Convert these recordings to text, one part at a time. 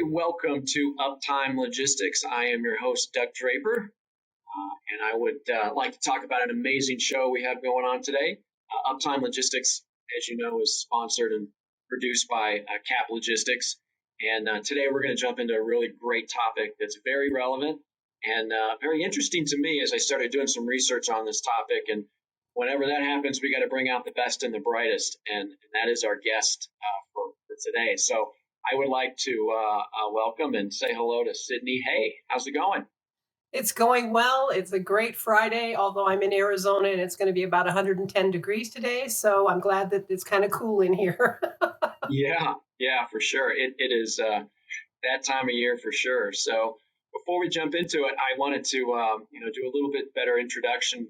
welcome to Uptime Logistics. I am your host, Doug Draper, and I would like to talk about an amazing show we have going on today. Uptime Logistics, as you know, is sponsored and produced by Cap Logistics. And today we're going to jump into a really great topic that's very relevant and very interesting to me as I started doing some research on this topic. And whenever that happens, we got to bring out the best and the brightest, and that is our guest for today. So I would like to welcome and say hello to Sydney. Hey, how's it going? It's going well. It's a great Friday, although I'm in Arizona and it's going to be about 110 degrees today. So I'm glad that it's kind of cool in here. Yeah, for sure. It is that time of year for sure. So before we jump into it, I wanted to do a little bit better introduction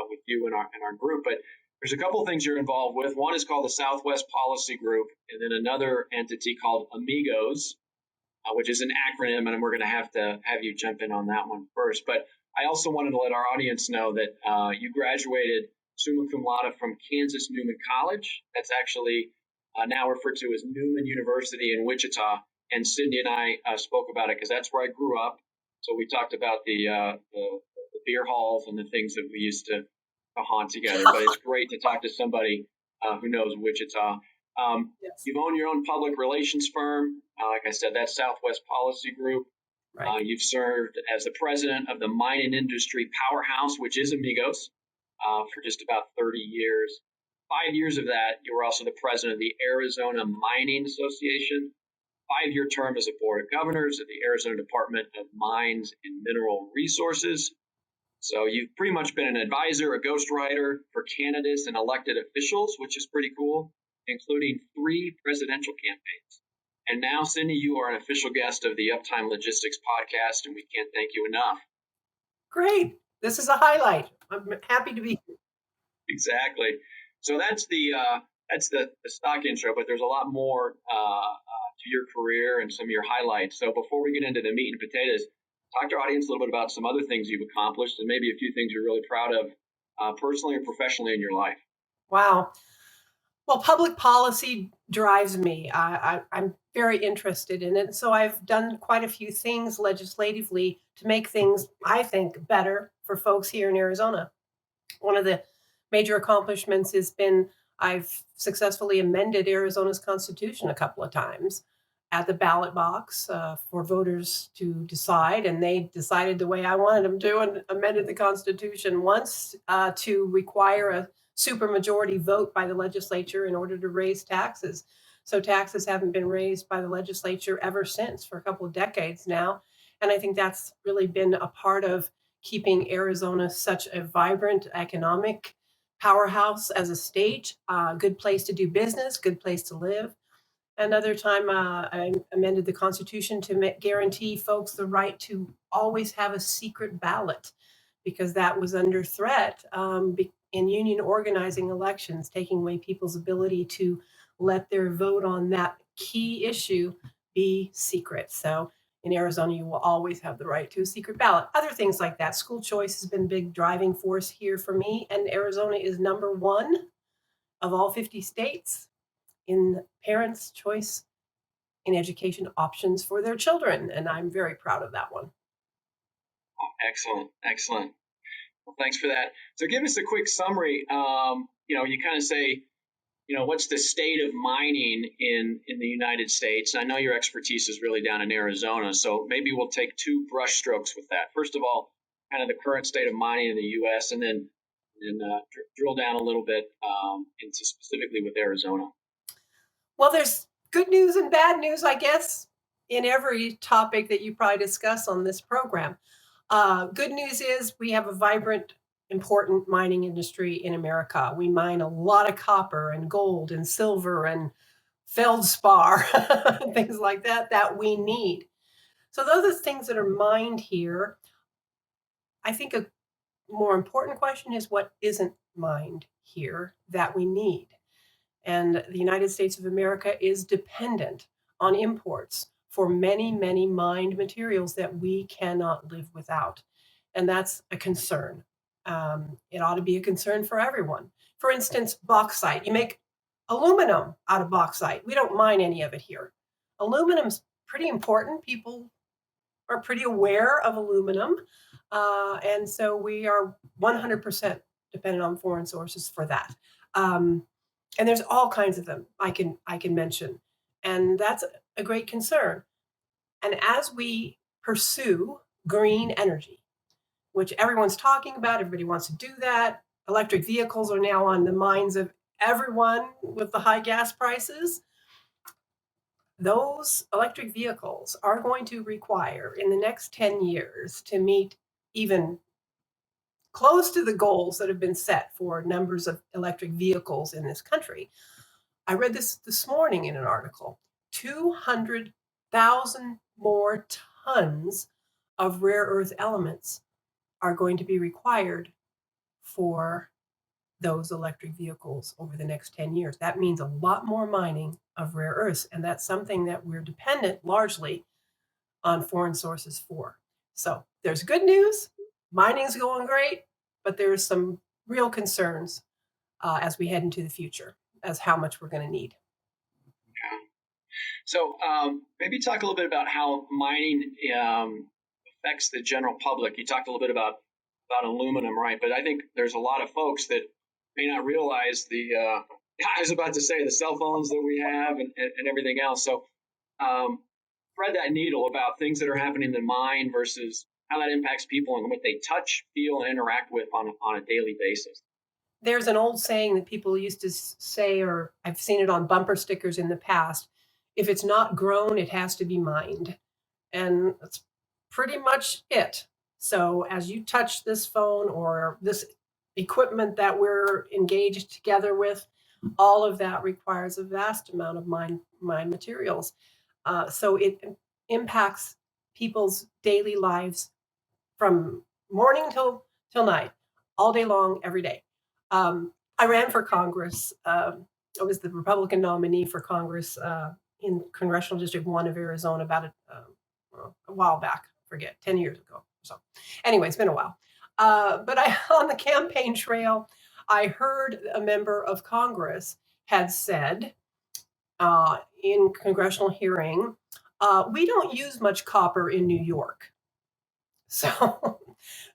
with you and our group. But there's a couple of things you're involved with. One is called the Southwest Policy Group, and then another entity called AMIGOS, which is an acronym, and we're going to have you jump in on that one first. But I also wanted to let our audience know that you graduated summa cum laude from Kansas Newman College. That's actually now referred to as Newman University in Wichita. And Sydney and I spoke about it because that's where I grew up. So we talked about the beer halls and the things that we used to haunt together. But it's great to talk to somebody who knows Wichita. Yes. You've owned your own public relations firm. Like I said, that's Southwest Policy Group. Right. You've served as the president of the mining industry powerhouse, which is AMIGOS, for just about 30 years. 5 years of that, you were also the president of the Arizona Mining Association. 5-year term as a board of governors of the Arizona Department of Mines and Mineral Resources. So you've pretty much been an advisor, a ghostwriter for candidates and elected officials, which is pretty cool, including 3 presidential campaigns. And now, Cindy, you are an official guest of the Uptime Logistics podcast, and we can't thank you enough. Great. This is a highlight. I'm happy to be here. Exactly. So that's the stock intro, but there's a lot more to your career and some of your highlights. So before we get into the meat and potatoes, talk to our audience a little bit about some other things you've accomplished and maybe a few things you're really proud of personally or professionally in your life. Wow. Well, public policy drives me. I'm very interested in it. So I've done quite a few things legislatively to make things, I think, better for folks here in Arizona. One of the major accomplishments has been I've successfully amended Arizona's constitution a couple of times at the ballot box for voters to decide, and they decided the way I wanted them to and amended the constitution once to require a supermajority vote by the legislature in order to raise taxes. So taxes haven't been raised by the legislature ever since, for a couple of decades now. And I think that's really been a part of keeping Arizona such a vibrant economic powerhouse as a state, good place to do business, good place to live. Another time, I amended the Constitution to guarantee folks the right to always have a secret ballot, because that was under threat in union organizing elections, taking away people's ability to let their vote on that key issue be secret. So in Arizona, you will always have the right to a secret ballot. Other things like that. School choice has been a big driving force here for me, and Arizona is number 1 of all 50 states in parents' choice in education options for their children, and I'm very proud of that one. Oh, excellent. Well, thanks for that. So give us a quick summary. You kind of say, what's the state of mining in the United States? And I know your expertise is really down in Arizona, so maybe we'll take 2 brush strokes with that. First of all, kind of the current state of mining in the U.S., and then drill down a little bit into specifically with Arizona. Well, there's good news and bad news, I guess, in every topic that you probably discuss on this program. Good news is we have a vibrant, important mining industry in America. We mine a lot of copper and gold and silver and feldspar, things like that we need. So those are the things that are mined here. I think a more important question is what isn't mined here that we need. And the United States of America is dependent on imports for many, many mined materials that we cannot live without. And that's a concern. It ought to be a concern for everyone. For instance, bauxite. You make aluminum out of bauxite. We don't mine any of it here. Aluminum's pretty important. People are pretty aware of aluminum. And so we are 100% dependent on foreign sources for that. Um, and there's all kinds of them I can mention. And that's a great concern. And as we pursue green energy, which everyone's talking about, everybody wants to do that. Electric vehicles are now on the minds of everyone with the high gas prices. Those electric vehicles are going to require in the next 10 years to meet even close to the goals that have been set for numbers of electric vehicles in this country. I read this morning in an article. 200,000 more tons of rare earth elements are going to be required for those electric vehicles over the next 10 years. That means a lot more mining of rare earths, and that's something that we're dependent largely on foreign sources for. So there's good news. Mining's going great, but there's some real concerns as we head into the future as how much we're going to need. Yeah. So maybe talk a little bit about how mining affects the general public. You talked a little bit about aluminum, right? But I think there's a lot of folks that may not realize I was about to say the cell phones that we have and everything else. So thread that needle about things that are happening in the mine versus how that impacts people and what they touch, feel, and interact with on a daily basis. There's an old saying that people used to say, or I've seen it on bumper stickers in the past, if it's not grown, it has to be mined. And that's pretty much it. So as you touch this phone or this equipment that we're engaged together with, all of that requires a vast amount of mine materials. So it impacts people's daily lives from morning till night, all day long, every day. I ran for Congress. I was the Republican nominee for Congress in Congressional District 1 of Arizona about a while back, forget, 10 years ago. So anyway, it's been a while. But on the campaign trail, I heard a member of Congress had said in congressional hearing, we don't use much copper in New York. So,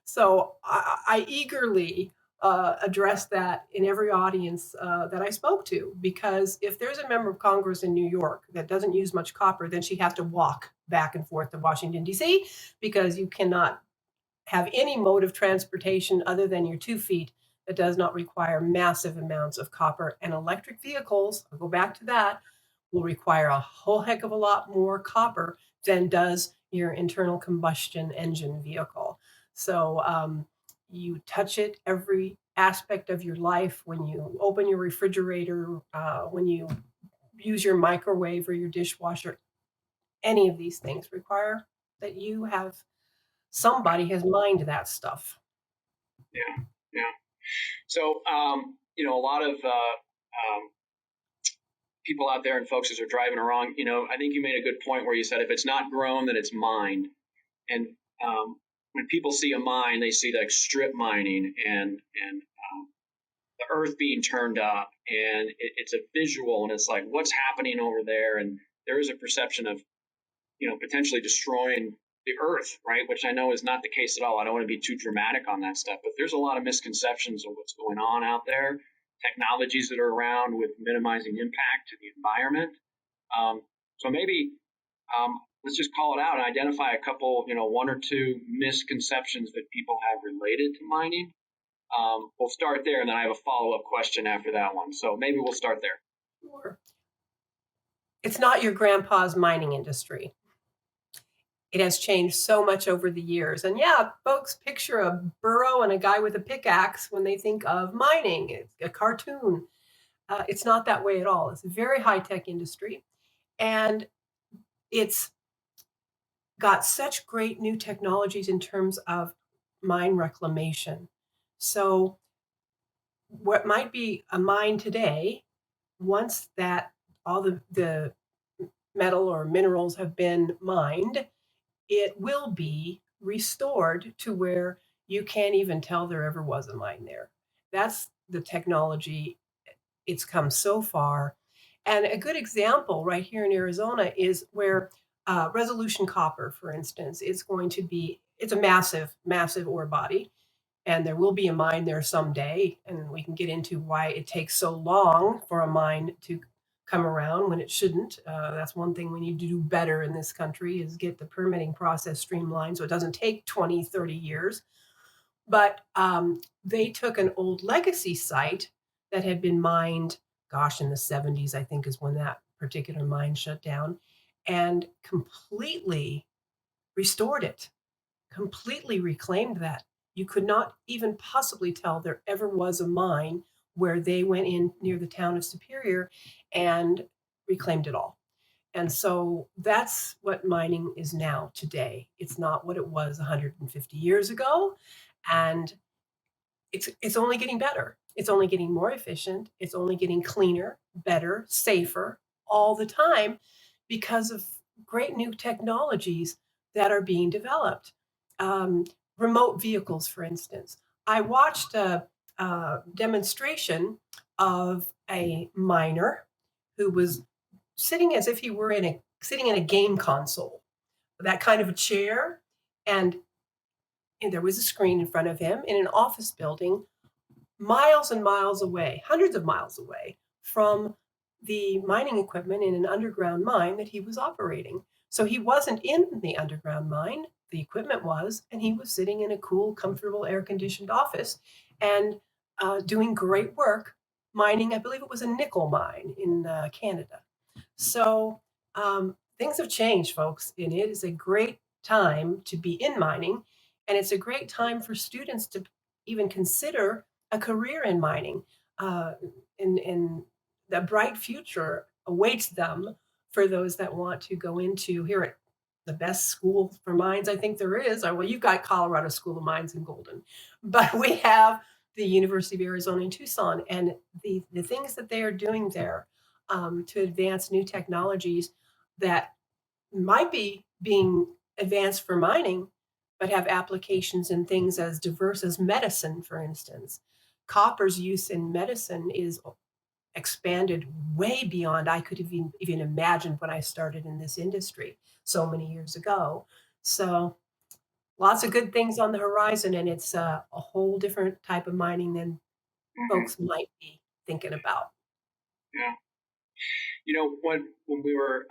so I eagerly addressed that in every audience that I spoke to, because if there's a member of Congress in New York that doesn't use much copper, then she has to walk back and forth to Washington, D.C., because you cannot have any mode of transportation other than your 2 feet that does not require massive amounts of copper. And electric vehicles, I'll go back to that, will require a whole heck of a lot more copper than does your internal combustion engine vehicle. So you touch it every aspect of your life. When you open your refrigerator, when you use your microwave or your dishwasher, any of these things require that you have somebody has mined that stuff. Yeah, yeah. So a lot of people out there and folks as are driving along, I think you made a good point where you said if it's not grown, then it's mined. And when people see a mine, they see like strip mining and the earth being turned up, and it's a visual, and it's like what's happening over there, and there is a perception of potentially destroying the earth, right? Which I know is not the case at all. I don't want to be too dramatic on that stuff, but there's a lot of misconceptions of what's going on out there, technologies that are around with minimizing impact to the environment. So maybe let's just call it out and identify a couple, one or two misconceptions that people have related to mining. We'll start there, and then I have a follow-up question after that one. So maybe we'll start there. Sure. It's not your grandpa's mining industry. It has changed so much over the years. And yeah, folks picture a burrow and a guy with a pickaxe when they think of mining. It's a cartoon. It's not that way at all. It's a very high-tech industry. And it's got such great new technologies in terms of mine reclamation. So what might be a mine today, once that all the metal or minerals have been mined, it will be restored to where you can't even tell there ever was a mine there. That's the technology. It's come so far. And a good example right here in Arizona is where Resolution copper, for instance, it's a massive, massive ore body, and there will be a mine there someday, and we can get into why it takes so long for a mine to come around when it shouldn't. That's one thing we need to do better in this country is get the permitting process streamlined so it doesn't take 20, 30 years. But they took an old legacy site that had been mined, gosh, in the 70s, I think is when that particular mine shut down, and completely restored it, completely reclaimed that. You could not even possibly tell there ever was a mine where they went in near the town of Superior and reclaimed it all. And so that's what mining is now today. It's not what it was 150 years ago. And it's only getting better. It's only getting more efficient. It's only getting cleaner, better, safer all the time because of great new technologies that are being developed. Um, Remote vehicles, for instance. I watched a demonstration of a miner who was sitting as if he were sitting in a game console, that kind of a chair, and there was a screen in front of him in an office building miles and miles away, hundreds of miles away from the mining equipment in an underground mine that he was operating. So he wasn't in the underground mine, the equipment was, and he was sitting in a cool, comfortable, air conditioned office and doing great work mining. I believe it was a nickel mine in Canada. So things have changed, folks, and it is a great time to be in mining. And it's a great time for students to even consider a career in mining. Uh, and the bright future awaits them for those that want to go into here at the best school for mines I think there is. Well, you've got Colorado School of Mines in Golden, but we have the University of Arizona in Tucson, and the things that they are doing there to advance new technologies that might be being advanced for mining, but have applications in things as diverse as medicine, for instance. Copper's use in medicine is expanded way beyond I could have even imagined when I started in this industry so many years ago. So lots of good things on the horizon, and it's a whole different type of mining than Hmm. folks might be thinking about. Yeah. When we were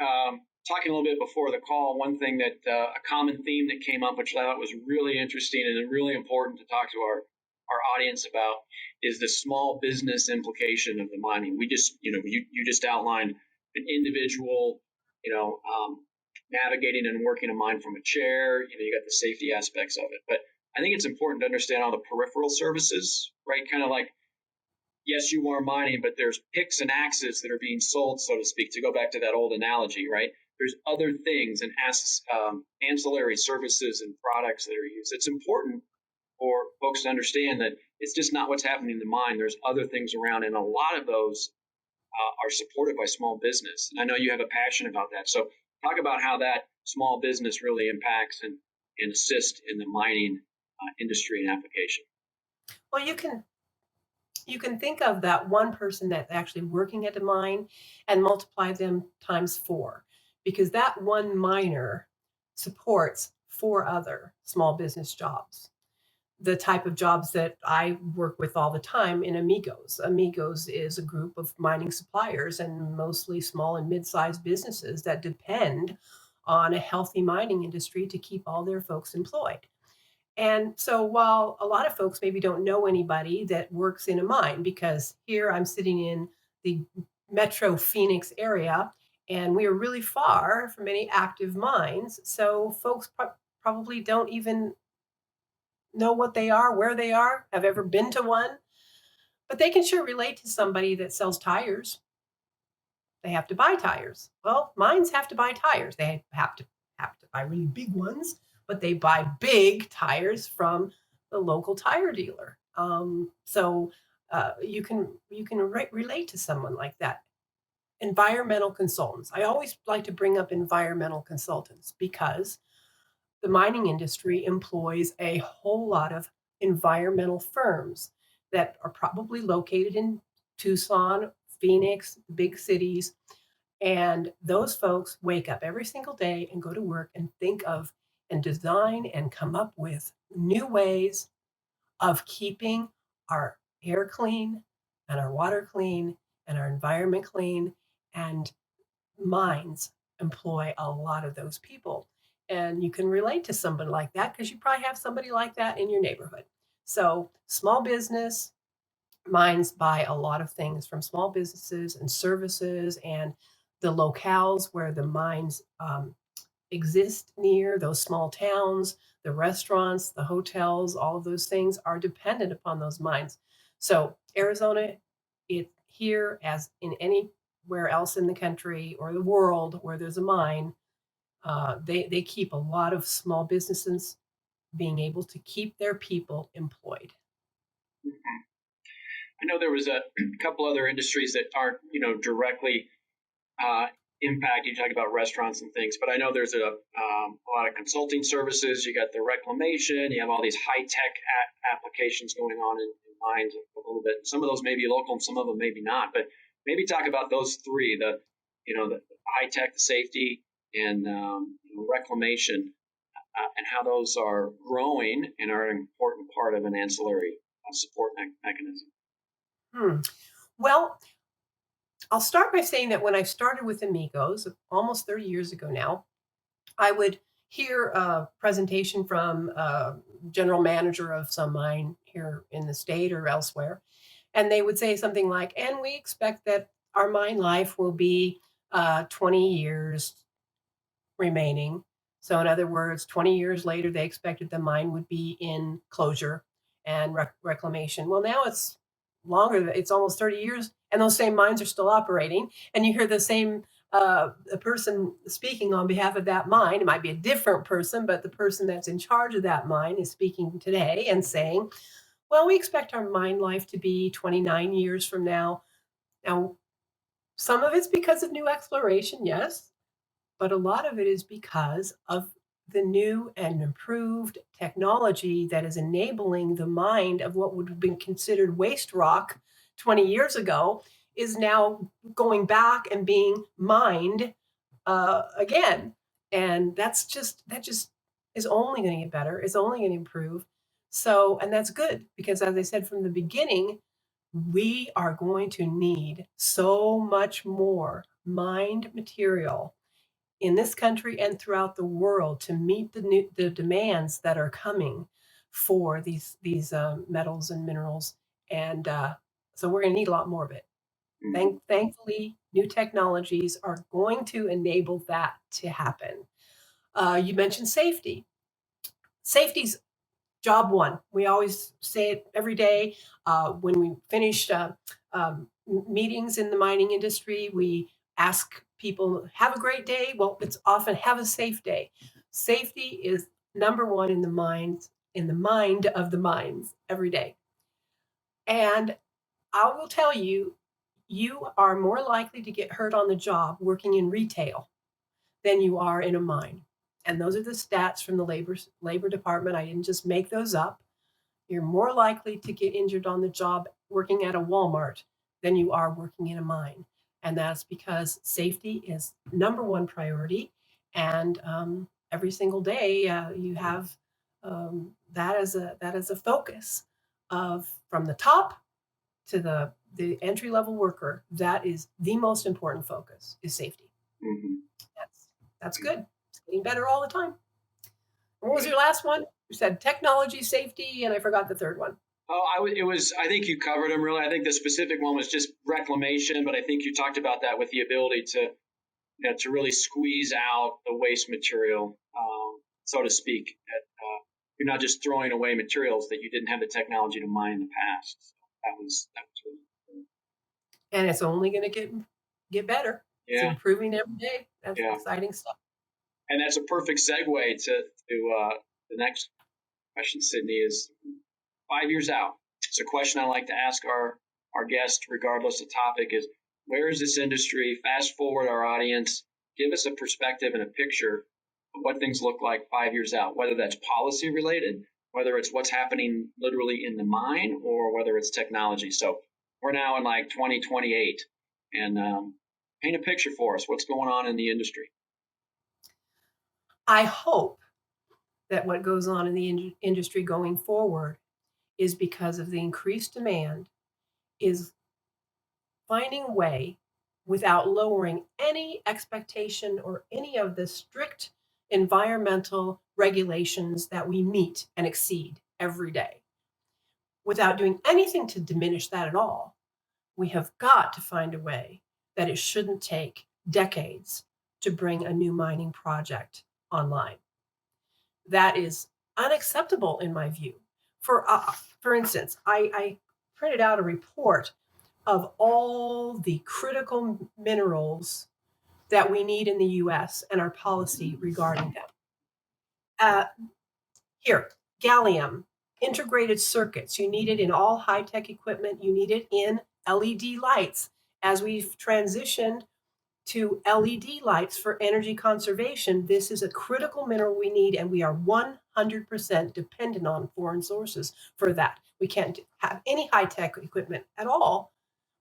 talking a little bit before the call, one thing that a common theme that came up, which I thought was really interesting and really important to talk to our audience about, is the small business implication of the mining. We just, you just outlined an individual, you know, um, navigating and working a mine from a chair. You got the safety aspects of it, but I think it's important to understand all the peripheral services, right? Kind of like, yes, you are mining, but there's picks and axes that are being sold, so to speak, to go back to that old analogy, right? There's other things and ancillary services and products that are used. It's important for folks to understand that it's just not what's happening in the mine. There's other things around, and a lot of those are supported by small business. And I know you have a passion about that. So talk about how that small business really impacts and assists in the mining industry and application. Well, you can think of that one person that's actually working at a mine and multiply them times four, because that one miner supports four other small business jobs. The type of jobs that I work with all the time in Amigos. Amigos is a group of mining suppliers and mostly small and mid sized businesses that depend on a healthy mining industry to keep all their folks employed. And so while a lot of folks maybe don't know anybody that works in a mine, because here I'm sitting in the Metro Phoenix area and we are really far from any active mines. So folks probably don't even know what they are, where they are, have ever been to one, but they can sure relate to somebody that sells tires. They have to buy tires. Well, mines have to buy tires. They have to buy really big ones, but they buy big tires from the local tire dealer. So you can relate to someone like that. Environmental consultants. I always like to bring up environmental consultants because the mining industry employs a whole lot of environmental firms that are probably located in Tucson, Phoenix, big cities, And those folks wake up every single day and go to work and think of and design and come up with new ways of keeping our air clean and our water clean and our environment clean. And mines employ a lot of those people. And you can relate to somebody like that because you probably have somebody like that in your neighborhood. So, small business, mines buy a lot of things from small businesses and services and the locales where the mines exist near, those small towns, the restaurants, the hotels, all of those things are dependent upon those mines. So Arizona, it here as in anywhere else in the country or the world where there's a mine, they keep a lot of small businesses being able to keep their people employed. I know there was a couple other industries that aren't, directly impact. You talk about restaurants and things, but I know there's a lot of consulting services. You got the reclamation. You have all these high-tech applications going on in mines a little bit. Some of those may be local, and some of them maybe not. But maybe talk about those three: the high-tech, the safety, and reclamation, and how those are growing and are an important part of an ancillary support mechanism. Well, I'll start by saying that when I started with Amigos almost 30 years ago now, I would hear a presentation from a general manager of some mine here in the state or elsewhere, and they would say something like, and we expect that our mine life will be 20 years remaining. So, in other words, 20 years later, they expected the mine would be in closure and reclamation. Well, now it's longer, it's almost 30 years, and those same mines are still operating. And you hear the same the person speaking on behalf of that mine. It might be a different person, but the person that's in charge of that mine is speaking today and saying, well, we expect our mine life to be 29 years from now. Now, some of it's because of new exploration, yes, but a lot of it is because of the new and improved technology that is enabling the mind of what would have been considered waste rock 20 years ago is now going back and being mined again. And that just is only going to get better. It's only going to improve. So, and that's good because as I said from the beginning, we are going to need so much more mined material in this country and throughout the world to meet the demands that are coming for these metals and minerals, and so we're going to need a lot more of it. Thankfully, new technologies are going to enable that to happen. You mentioned safety. Safety's job one. We always say it every day when we finish meetings in the mining industry. We ask people, have a great day. Well, it's often have a safe day. Safety is number one in the mind of the mines every day. And I will tell you, you are more likely to get hurt on the job working in retail than you are in a mine. And those are the stats from the labor department. I didn't just make those up. You're more likely to get injured on the job working at a Walmart than you are working in a mine. And that's because safety is number one priority. And every single day, you have that as a focus of from the top to the entry level worker. That is the most important focus is safety. Mm-hmm. That's good. It's getting better all the time. What was your last one? You said technology, safety, and I forgot the third one. Oh, it was. I think you covered them really. I think the specific one was just reclamation, but I think you talked about that with the ability to really squeeze out the waste material, so to speak. You're not just throwing away materials that you didn't have the technology to mine in the past. So that was really cool. And it's only going to get better. Yeah. It's improving every day. That's exciting stuff. And that's a perfect segue to the next question, Sydney, is 5 years out. It's a question I like to ask our guests, regardless of topic, is where is this industry? Fast forward our audience, give us a perspective and a picture of what things look like 5 years out, whether that's policy related, whether it's what's happening literally in the mine, or whether it's technology. So we're now in like 2028, and Paint a picture for us. What's going on in the industry? I hope that what goes on in the industry going forward is because of the increased demand is finding a way without lowering any expectation or any of the strict environmental regulations that we meet and exceed every day. Without doing anything to diminish that at all, we have got to find a way that it shouldn't take decades to bring a new mining project online. That is unacceptable in my view. For instance, I printed out a report of all the critical minerals that we need in the US and our policy regarding them. Uh, Here, gallium, integrated circuits. You need it in all high-tech equipment. You need it in LED lights. As we've transitioned to LED lights for energy conservation, this is a critical mineral we need, and we are 100% dependent on foreign sources for that. We can't have any high-tech equipment at all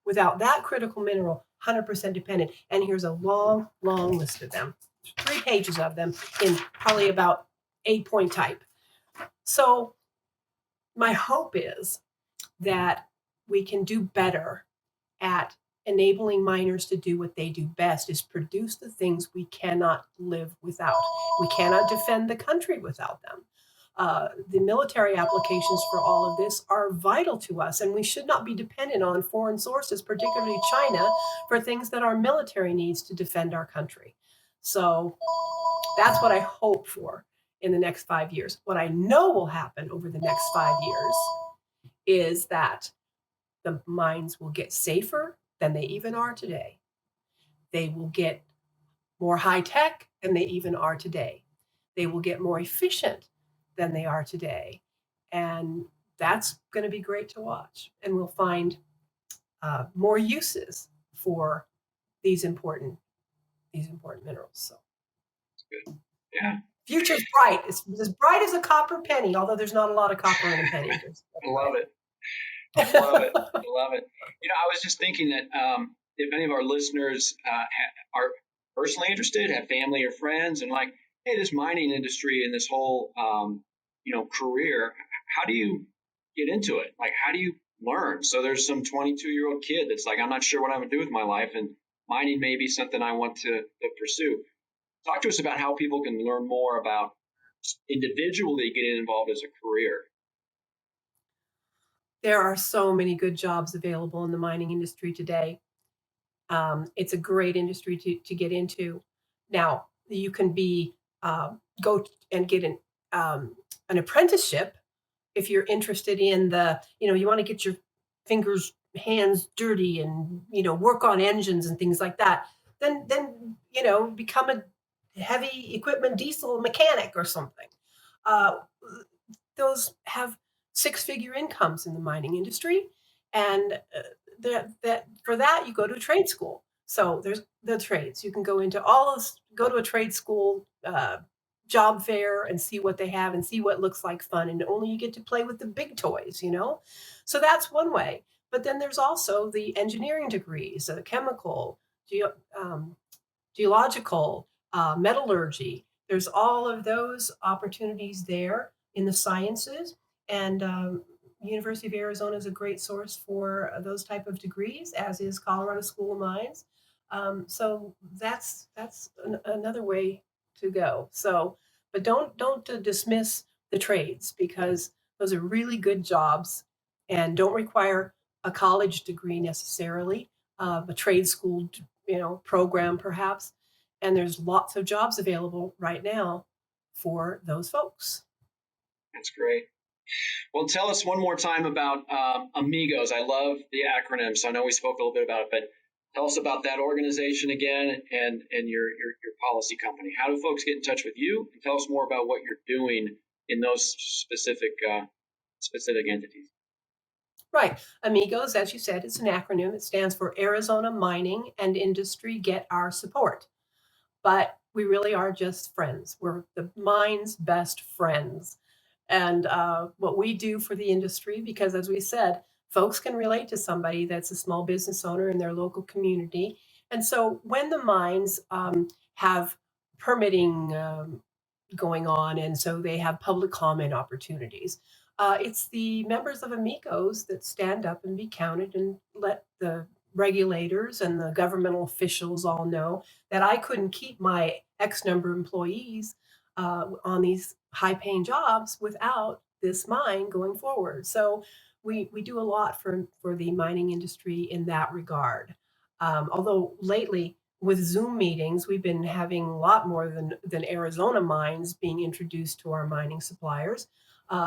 without that critical mineral, 100% dependent. And here's a long, long list of them, 3 pages of them in probably about 8-point type. So my hope is that we can do better at enabling miners to do what they do best, is produce the things we cannot live without. We cannot defend the country without them. The military applications for all of this are vital to us, and we should not be dependent on foreign sources, particularly China, for things that our military needs to defend our country. So that's what I hope for in the next 5 years. What I know will happen over the next 5 years is that the mines will get safer than they even are today. They will get more high tech than they even are today. They will get more efficient than they are today. And that's going to be great to watch. And we'll find more uses for these important minerals. So Good. Yeah. Future's bright. It's as bright as a copper penny, although there's not a lot of copper in a penny. I love it. I love it. I love it. I was just thinking that if any of our listeners are personally interested, have family or friends, and like, hey, this mining industry and this whole, career, how do you get into it? Like, how do you learn? So there's some 22-year-old kid that's like, I'm not sure what I'm going to do with my life, and mining may be something I want to pursue. Talk to us about how people can learn more about individually getting involved as a career. There are so many good jobs available in the mining industry today. It's a great industry to get into. Now, you can go and get an apprenticeship if you're interested in you want to get your hands dirty and, work on engines and things like that. Then, become a heavy equipment diesel mechanic or something. Uh, those have 6-figure incomes in the mining industry, and that for that you go to a trade school. So there's the trades. You can go into go to a trade school job fair and see what they have and see what looks like fun, and only you get to play with the big toys. So that's one way. But then there's also the engineering degrees, chemical, geological, metallurgy. There's all of those opportunities there in the sciences, and University of Arizona is a great source for those type of degrees, as is Colorado School of Mines. So that's another way to go. So, but don't dismiss the trades, because those are really good jobs and don't require a college degree necessarily, a trade school program perhaps. And there's lots of jobs available right now for those folks. That's great. Well, tell us one more time about AMIGOS. I love the acronym, so I know we spoke a little bit about it, but tell us about that organization again and your policy company. How do folks get in touch with you? And tell us more about what you're doing in those specific entities. Right. AMIGOS, as you said, it's an acronym. It stands for Arizona Mining and Industry Get Our Support. But we really are just friends. We're the mine's best friends. And what we do for the industry, because as we said, folks can relate to somebody that's a small business owner in their local community And so when the mines have permitting going on, and so they have public comment opportunities. It's the members of AMIGOS that stand up and be counted and let the regulators and the governmental officials all know that I couldn't keep my X number of employees on these high paying jobs without this mine going forward. So we do a lot for the mining industry in that regard. Although lately, with Zoom meetings, we've been having a lot more than Arizona mines being introduced to our mining suppliers.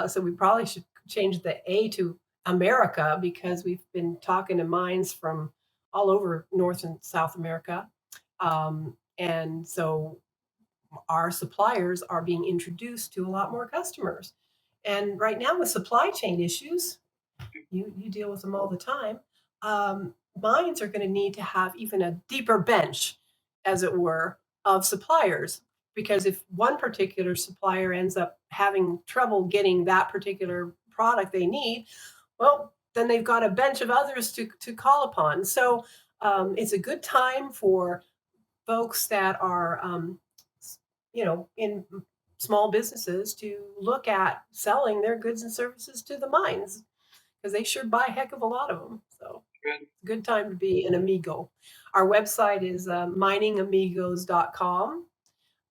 So we probably should change the A to America because we've been talking to mines from all over North and South America. And so our suppliers are being introduced to a lot more customers. And right now, with supply chain issues, you deal with them all the time. Mines are going to need to have even a deeper bench, as it were, of suppliers. Because if one particular supplier ends up having trouble getting that particular product they need, well, then they've got a bench of others to call upon. So it's a good time for folks that are, in small businesses to look at selling their goods and services to the mines because they sure buy a heck of a lot of them. So Good. it's a good time to be an amigo. Our website is miningamigos.com.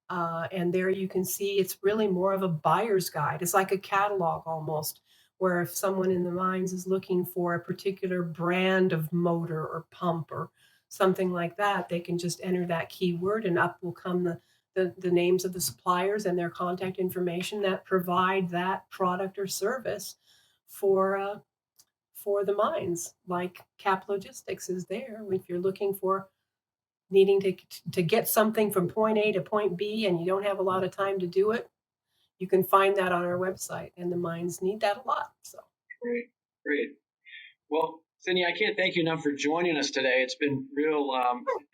And there you can see it's really more of a buyer's guide. It's like a catalog almost, where if someone in the mines is looking for a particular brand of motor or pump or something like that, they can just enter that keyword and up will come the names of the suppliers and their contact information that provide that product or service for for the mines, like Cap Logistics is there. If you're looking for needing to get something from point A to point B and you don't have a lot of time to do it, you can find that on our website, and the mines need that a lot. So Great, great. Well, Cindy, I can't thank you enough for joining us today. It's been real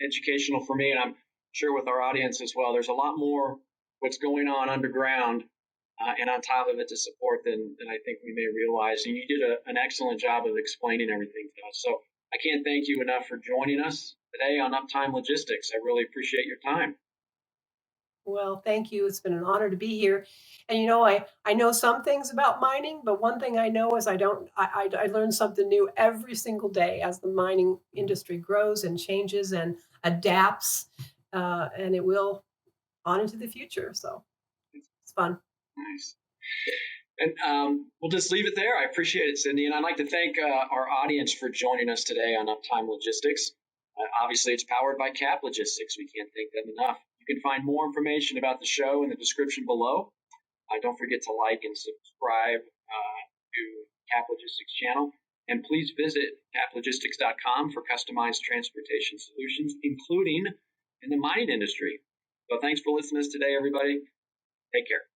educational for me, and I'm sure with our audience as well. There's a lot more what's going on underground and on top of it to support than I think we may realize. And you did an excellent job of explaining everything to us. So I can't thank you enough for joining us today on Uptime Logistics. I really appreciate your time. well, thank you. It's been an honor to be here. And I know some things about mining, but one thing I know is I don't. I learn something new every single day as the mining industry grows and changes and adapts, and it will on into the future. So it's fun. Nice. And we'll just leave it there. I appreciate it, Cindy. And I'd like to thank our audience for joining us today on Uptime Logistics. Obviously, it's powered by Cap Logistics. We can't thank them enough. You can find more information about the show in the description below. Don't forget to like and subscribe to Cap Logistics channel. And please visit caplogistics.com for customized transportation solutions, including in the mining industry. So thanks for listening to us today, everybody. Take care.